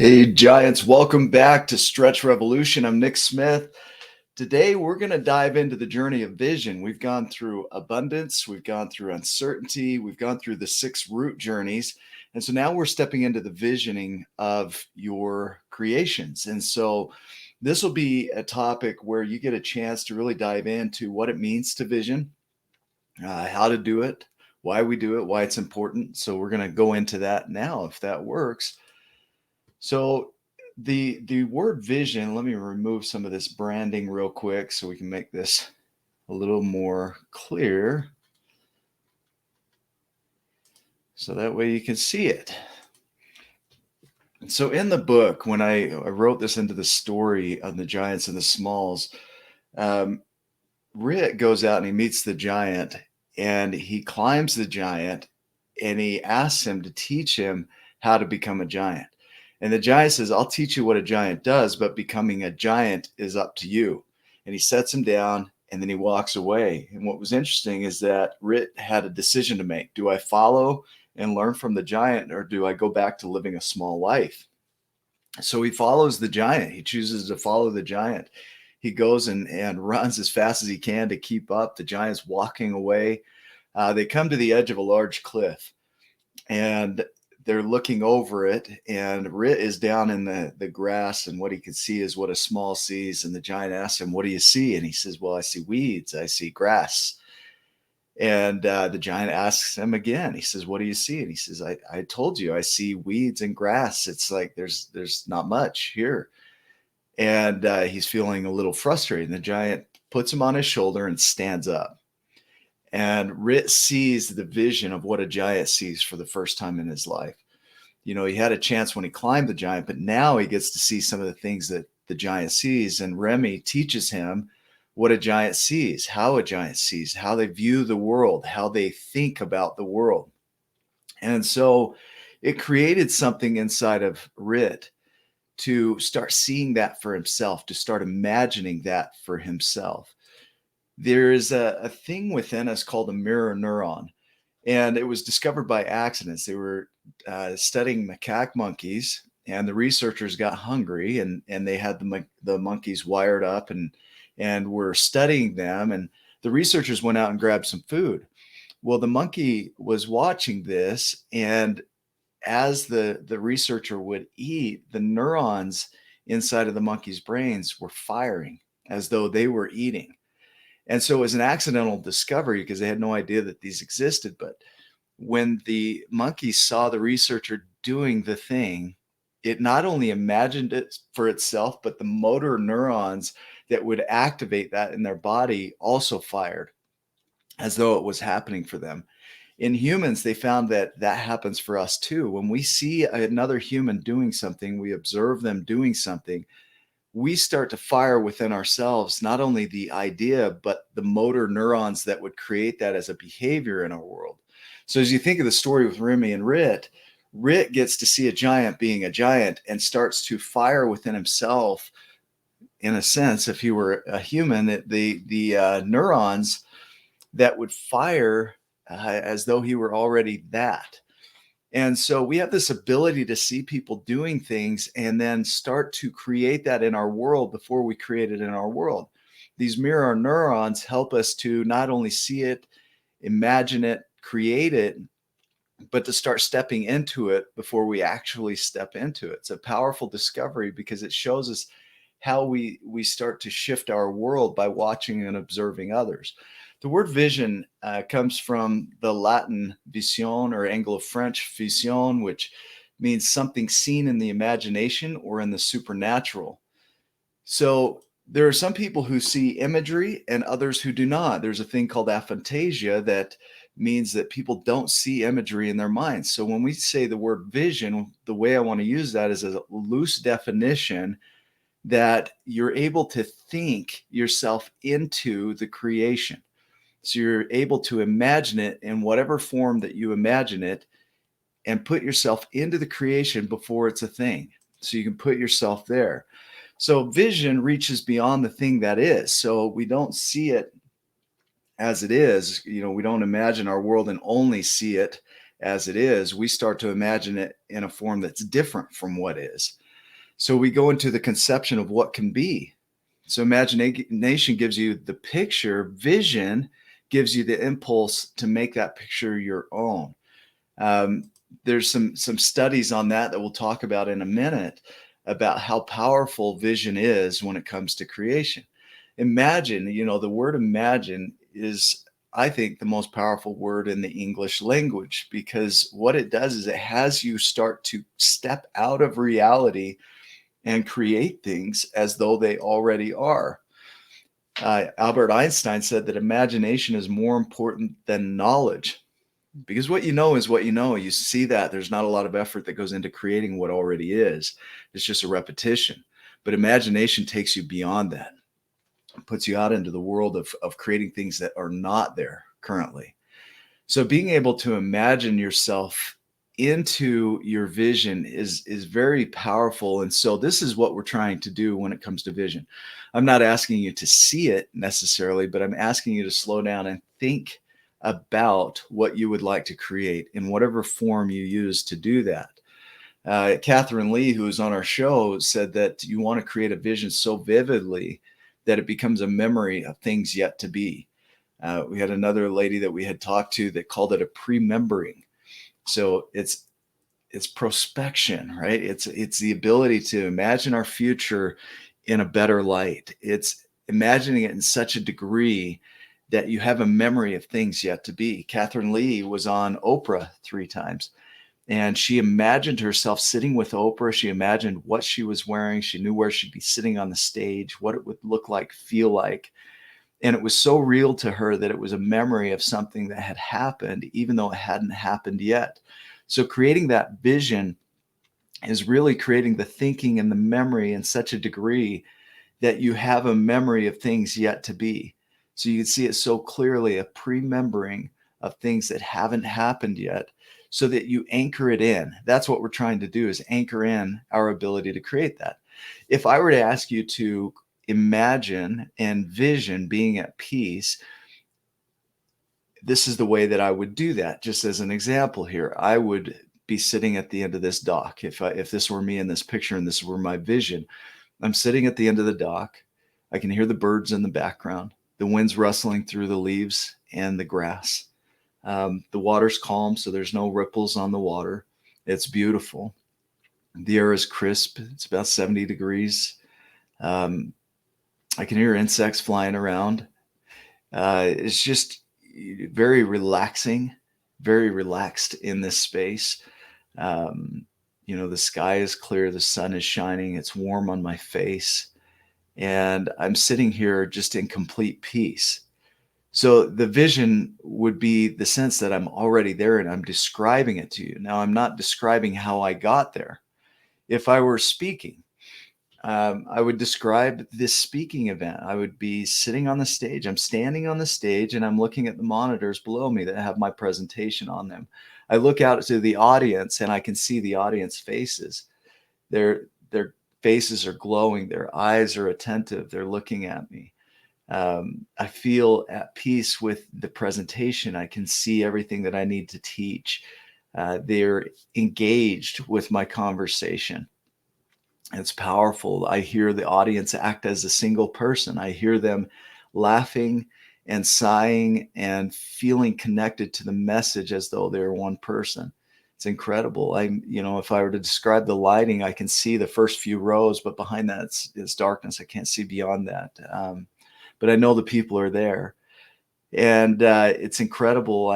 Hey, Giants, welcome back to Stretch Revolution. I'm Nick Smith. Today, we're going to dive into the journey of vision. We've gone through abundance, we've gone through uncertainty, we've gone through the 6 root journeys. And so now we're stepping into the visioning of your creations. And so this will be a topic where you get a chance to really dive into what it means to vision, how to do it, why we do it, why it's important. So we're going to go into that now, if that works. So the word vision, let me remove some of this branding real quick so we can make this a little more clear. So that way you can see it. And so in the book, when I wrote this into the story of the giants and the smalls, Rit goes out and he meets the giant and he climbs the giant and he asks him to teach him how to become a giant. And the giant says, I'll teach you what a giant does, but becoming a giant is up to you. And he sets him down and then he walks away. And what was interesting is that Rit had a decision to make. Do I follow and learn from the giant, or do I go back to living a small life? So he follows the giant. He chooses to follow the giant. He goes and runs as fast as he can to keep up. The giant's walking away. They come to the edge of a large cliff and they're looking over it, and Rit is down in the grass, and what he can see is what a small sees. And the giant asks him, what do you see? And he says, well, I see weeds, I see grass. And the giant asks him again. He says, what do you see? And he says, I told you, I see weeds and grass. It's like there's not much here. And he's feeling a little frustrated. And the giant puts him on his shoulder and stands up. And Rit sees the vision of what a giant sees for the first time in his life. You know, he had a chance when he climbed the giant, but now he gets to see some of the things that the giant sees. And Remy teaches him what a giant sees, how a giant sees, how they view the world, how they think about the world. And so it created something inside of Rit to start seeing that for himself, to start imagining that for himself. There is a thing within us called a mirror neuron, and it was discovered by accidents. They were studying macaque monkeys, and the researchers got hungry, and they had the monkeys wired up and were studying them. And the researchers went out and grabbed some food. Well, the monkey was watching this, and as the researcher would eat, the neurons inside of the monkey's brains were firing as though they were eating. And so it was an accidental discovery because they had no idea that these existed. But when the monkey saw the researcher doing the thing, it not only imagined it for itself, but the motor neurons that would activate that in their body also fired as though it was happening for them. In humans, they found that that happens for us too. When we see another human doing something, we observe them doing something, we start to fire within ourselves not only the idea, but the motor neurons that would create that as a behavior in our world. So as you think of the story with Remy and Rit, Rit gets to see a giant being a giant and starts to fire within himself. In a sense, if he were a human, the neurons that would fire as though he were already that. And so we have this ability to see people doing things and then start to create that in our world before we create it in our world. These mirror neurons help us to not only see it, imagine it, create it, but to start stepping into it before we actually step into it. It's a powerful discovery because it shows us how we start to shift our world by watching and observing others. The word vision comes from the Latin vision, or Anglo-French vision, which means something seen in the imagination or in the supernatural. So there are some people who see imagery and others who do not. There's a thing called aphantasia that means that people don't see imagery in their minds. So when we say the word vision, the way I want to use that is a loose definition that you're able to think yourself into the creation. So you're able to imagine it in whatever form that you imagine it and put yourself into the creation before it's a thing. So you can put yourself there. So vision reaches beyond the thing that is. So we don't see it as it is. You know, we don't imagine our world and only see it as it is. We start to imagine it in a form that's different from what is. So we go into the conception of what can be. So imagination gives you the picture, vision gives you the impulse to make that picture your own. Um, there's some studies on that we'll talk about in a minute about how powerful vision is when it comes to creation. Imagine, the word imagine is, I think, the most powerful word in the English language, because what it does is it has you start to step out of reality and create things as though they already are. Albert Einstein said that imagination is more important than knowledge, because what you know is what you know. You see that there's not a lot of effort that goes into creating what already is. It's just a repetition. But imagination takes you beyond that, puts you out into the world of creating things that are not there currently. So being able to imagine yourself into your vision is very powerful. And so this is what we're trying to do when it comes to vision. I'm not asking you to see it necessarily, but I'm asking you to slow down and think about what you would like to create in whatever form you use to do that. Catherine Lee, who was on our show, said that you want to create a vision so vividly that it becomes a memory of things yet to be. We had another lady that we had talked to that called it a pre-membering. So it's prospection, right? It's the ability to imagine our future in a better light. It's imagining it in such a degree that you have a memory of things yet to be. Catherine Lee was on Oprah 3 times, and she imagined herself sitting with Oprah. She imagined what she was wearing. She knew where she'd be sitting on the stage, what it would look like, feel like. And it was so real to her that it was a memory of something that had happened, even though it hadn't happened yet. So creating that vision is really creating the thinking and the memory in such a degree that you have a memory of things yet to be. So you can see it so clearly, a pre-membering of things that haven't happened yet, so that you anchor it in. That's what we're trying to do, is anchor in our ability to create that. If I were to ask you to imagine and vision being at peace, this is the way that I would do that. Just as an example here, I would be sitting at the end of this dock. If this were me in this picture and this were my vision, I'm sitting at the end of the dock. I can hear the birds in the background. The wind's rustling through the leaves and the grass. The water's calm, so there's no ripples on the water. It's beautiful. The air is crisp. It's about 70 degrees. I can hear insects flying around. It's just very relaxing, very relaxed in this space. The sky is clear, the sun is shining, it's warm on my face, and I'm sitting here just in complete peace. So the vision would be the sense that I'm already there and I'm describing it to you. Now, I'm not describing how I got there. If I were speaking, I would describe this speaking event. I would be sitting on the stage. I'm standing on the stage and I'm looking at the monitors below me that have my presentation on them. I look out to the audience and I can see the audience faces. Their faces are glowing. Their eyes are attentive. They're looking at me. I feel at peace with the presentation. I can see everything that I need to teach. They're engaged with my conversation. It's powerful. I hear the audience act as a single person. I hear them laughing and sighing and feeling connected to the message as though they're one person. It's incredible. If I were to describe the lighting, I can see the first few rows, but behind that it's darkness. I can't see beyond that. But I know the people are there, and it's incredible.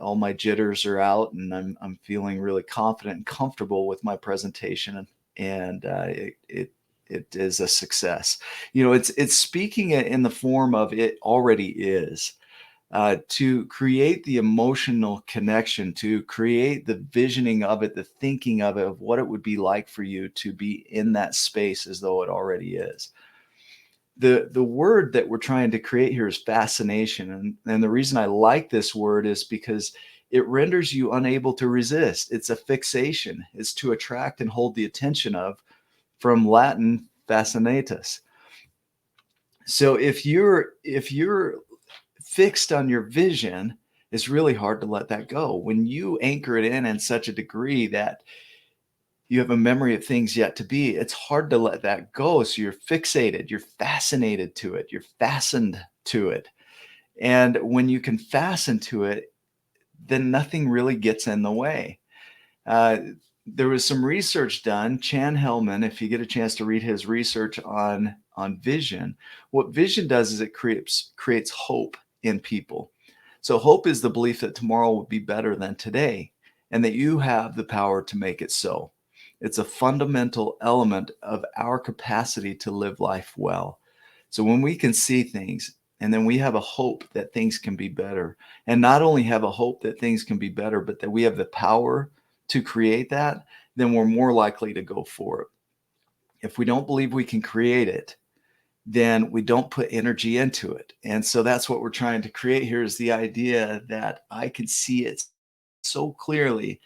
All my jitters are out, and I'm feeling really confident and comfortable with my presentation, and it is a success. It's speaking it in the form of it already is. To create the emotional connection, to create the visioning of it, the thinking of it, of what it would be like for you to be in that space as though it already is. The word that we're trying to create here is fascination. And the reason I like this word is because it renders you unable to resist. It's a fixation. It's to attract and hold the attention of, from Latin fascinatus. So if you're fixed on your vision, it's really hard to let that go. When you anchor it in such a degree that You have a memory of things yet to be. It's hard to let that go. So you're fixated, you're fascinated to it, you're fastened to it. And when you can fasten to it, then nothing really gets in the way. Uh, there was some research done. Chan Hellman, if you get a chance to read his research on vision, what vision does is it creates hope in people. So hope is the belief that tomorrow will be better than today, and that you have the power to make it so. It's a fundamental element of our capacity to live life well. So when we can see things, and then we have a hope that things can be better, and not only have a hope that things can be better, but that we have the power to create that, then we're more likely to go for it. If we don't believe we can create it, then we don't put energy into it. And so that's what we're trying to create here, is the idea that I can see it so clearly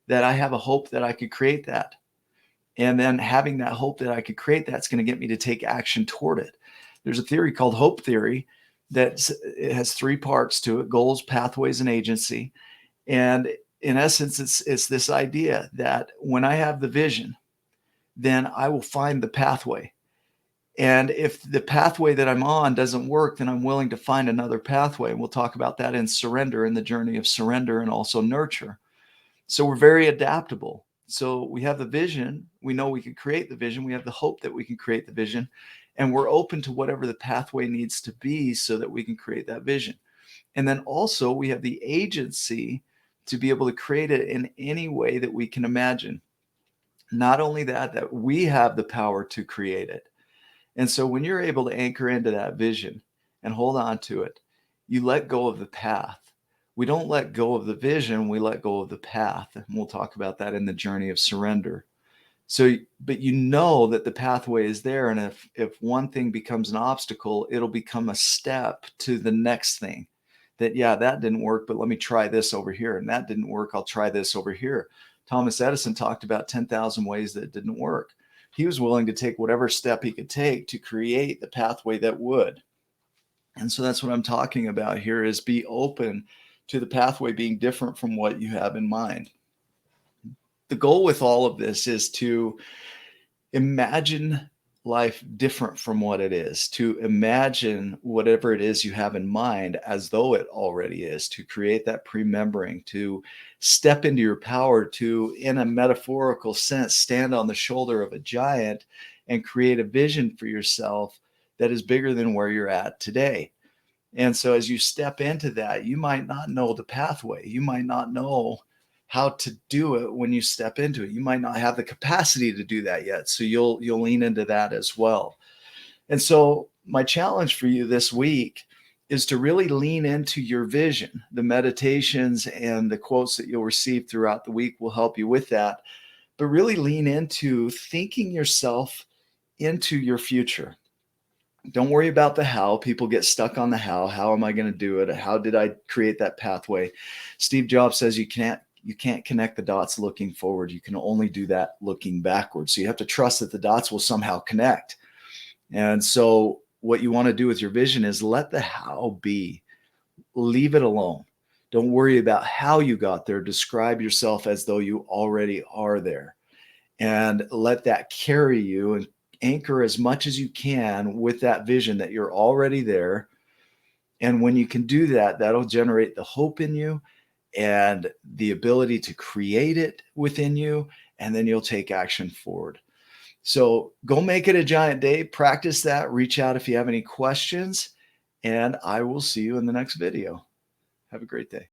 that I have a hope that I could create that. And then having that hope that I could create that's going to get me to take action toward it. There's a theory called hope theory that it has three parts to it: goals, pathways, and agency. And in essence, it's this idea that when I have the vision, then I will find the pathway. And if the pathway that I'm on doesn't work, then I'm willing to find another pathway. And we'll talk about that in surrender, in the journey of surrender, and also nurture. So we're very adaptable. So we have the vision. We know we can create the vision. We have the hope that we can create the vision. And we're open to whatever the pathway needs to be so that we can create that vision. And then also we have the agency to be able to create it in any way that we can imagine. Not only that, that we have the power to create it. And so when you're able to anchor into that vision and hold on to it, you let go of the path. We don't let go of the vision, we let go of the path. And we'll talk about that in the journey of surrender. So, but you know that the pathway is there. And if one thing becomes an obstacle, it'll become a step to the next thing. That, yeah, that didn't work, but let me try this over here. And that didn't work, I'll try this over here. Thomas Edison talked about 10,000 ways that didn't work. He was willing to take whatever step he could take to create the pathway that would. And so that's what I'm talking about here, is be open to the pathway being different from what you have in mind. The goal with all of this is to imagine life different from what it is, to imagine whatever it is you have in mind as though it already is, to create that premembering, to step into your power, to, in a metaphorical sense, stand on the shoulder of a giant and create a vision for yourself that is bigger than where you're at today. And so as you step into that, you might not know the pathway. You might not know how to do it when you step into it. You might not have the capacity to do that yet. So you'll lean into that as well. And so my challenge for you this week is to really lean into your vision. The meditations and the quotes that you'll receive throughout the week will help you with that. But really lean into thinking yourself into your future. Don't worry about the how. People get stuck on the how. How am I going to do it? How did I create that pathway? Steve Jobs says you can't connect the dots looking forward. You can only do that looking backwards. So you have to trust that the dots will somehow connect. And so what you want to do with your vision is let the how be. Leave it alone. Don't worry about how you got there. Describe yourself as though you already are there, and let that carry you, and anchor as much as you can with that vision that you're already there. And when you can do that, that'll generate the hope in you and the ability to create it within you. And then you'll take action forward. So go make it a giant day. Practice that. Reach out if you have any questions. And I will see you in the next video. Have a great day.